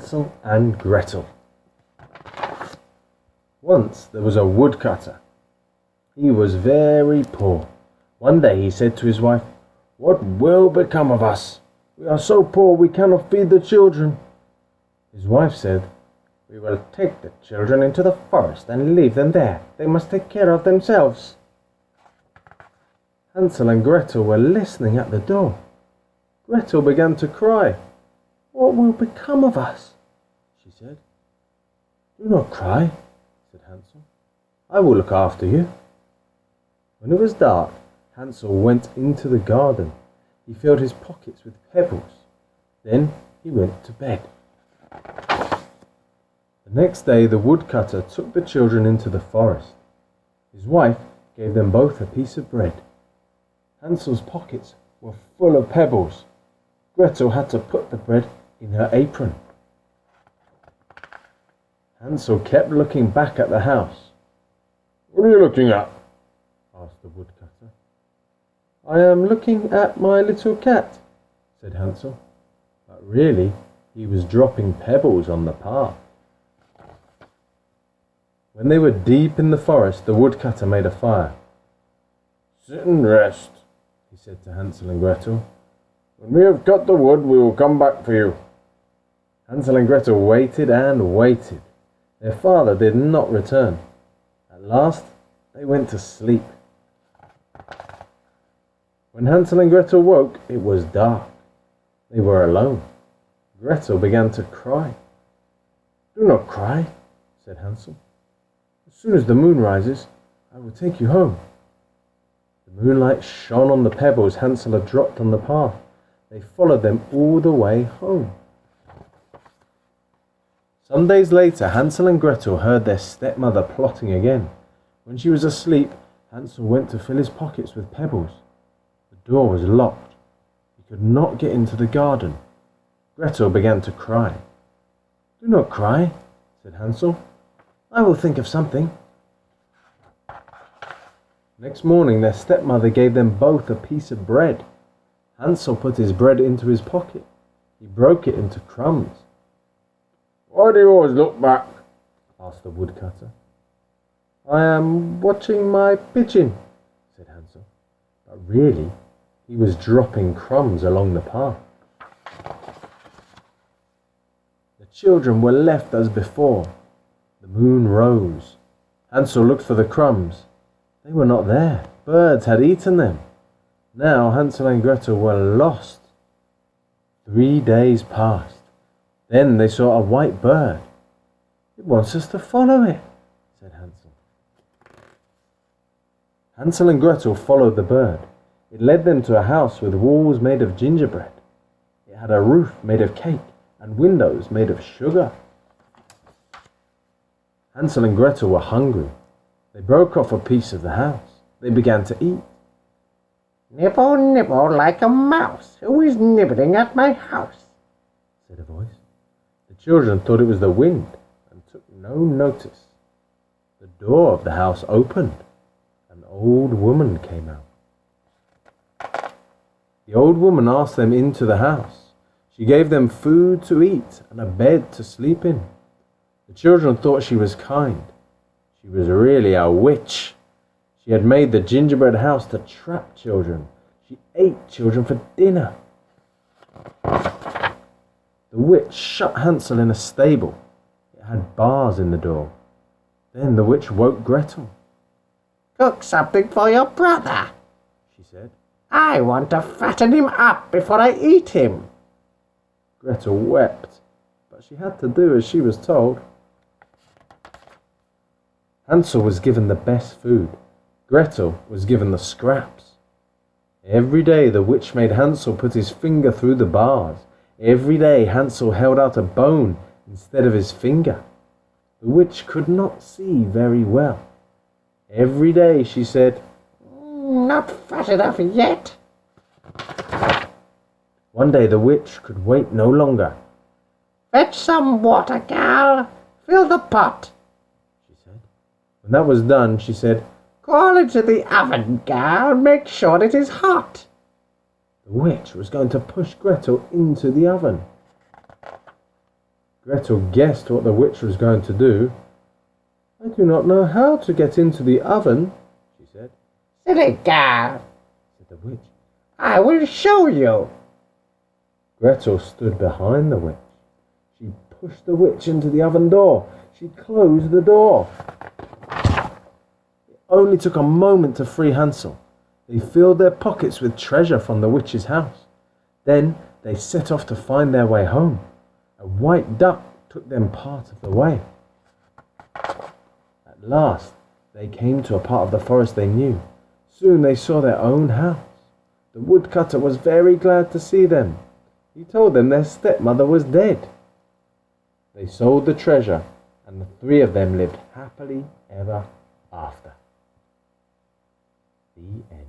Hansel and Gretel. Once there was a woodcutter. He was very poor. One day he said to his wife, "What will become of us? We are so poor we cannot feed the children." His wife said, "We will take the children into the forest and leave them there. They must take care of themselves." Hansel and Gretel were listening at the door. Gretel began to cry. "What will become of us?" she said. "Do not cry," said Hansel. "I will look after you." When it was dark, Hansel went into the garden. He filled his pockets with pebbles. Then he went to bed. The next day the woodcutter took the children into the forest. His wife gave them both a piece of bread. Hansel's pockets were full of pebbles. Gretel had to put the bread in her apron. Hansel kept looking back at the house. "What are you looking at?" asked the woodcutter. "I am looking at my little cat," said Hansel. But really, he was dropping pebbles on the path. When they were deep in the forest, the woodcutter made a fire. "Sit and rest," he said to Hansel and Gretel. "When we have cut the wood, we will come back for you." Hansel and Gretel waited and waited. Their father did not return. At last, they went to sleep. When Hansel and Gretel woke, it was dark. They were alone. Gretel began to cry. "Do not cry," said Hansel. "As soon as the moon rises, I will take you home." The moonlight shone on the pebbles Hansel had dropped on the path. They followed them all the way home. Some days later, Hansel and Gretel heard their stepmother plotting again. When she was asleep, Hansel went to fill his pockets with pebbles. The door was locked. He could not get into the garden. Gretel began to cry. "Do not cry," said Hansel. "I will think of something." Next morning, their stepmother gave them both a piece of bread. Hansel put his bread into his pocket. He broke it into crumbs. "Why do you always look back?" asked the woodcutter. "I am watching my pigeon," said Hansel. But really, he was dropping crumbs along the path. The children were left as before. The moon rose. Hansel looked for the crumbs. They were not there. Birds had eaten them. Now Hansel and Gretel were lost. 3 days passed. Then they saw a white bird. "It wants us to follow it," said Hansel. Hansel and Gretel followed the bird. It led them to a house with walls made of gingerbread. It had a roof made of cake and windows made of sugar. Hansel and Gretel were hungry. They broke off a piece of the house. They began to eat. "Nibble, nibble like a mouse. Who is nibbling at my house?" said a voice. The children thought it was the wind and took no notice. The door of the house opened. An old woman came out. The old woman asked them into the house. She gave them food to eat and a bed to sleep in. The children thought she was kind. She was really a witch. She had made the gingerbread house to trap children. She ate children for dinner. The witch shut Hansel in a stable. It had bars in the door. Then the witch woke Gretel. "Cook something for your brother," she said. "I want to fatten him up before I eat him." Gretel wept, but she had to do as she was told. Hansel was given the best food. Gretel was given the scraps. Every day the witch made Hansel put his finger through the bars. Every day Hansel held out a bone instead of his finger. The witch could not see very well. Every day she said, "Not fat enough yet." One day the witch could wait no longer. "Fetch some water, gal. Fill the pot," she said. When that was done, she said, "Call into the oven, gal. Make sure it is hot." The witch was going to push Gretel into the oven. Gretel guessed what the witch was going to do. "I do not know how to get into the oven," she said. "Silly girl," said the witch. "I will show you." Gretel stood behind the witch. She pushed the witch into the oven door. She closed the door. It only took a moment to free Hansel. They filled their pockets with treasure from the witch's house. Then they set off to find their way home. A white duck took them part of the way. At last, they came to a part of the forest they knew. Soon they saw their own house. The woodcutter was very glad to see them. He told them their stepmother was dead. They sold the treasure, and the three of them lived happily ever after. The end.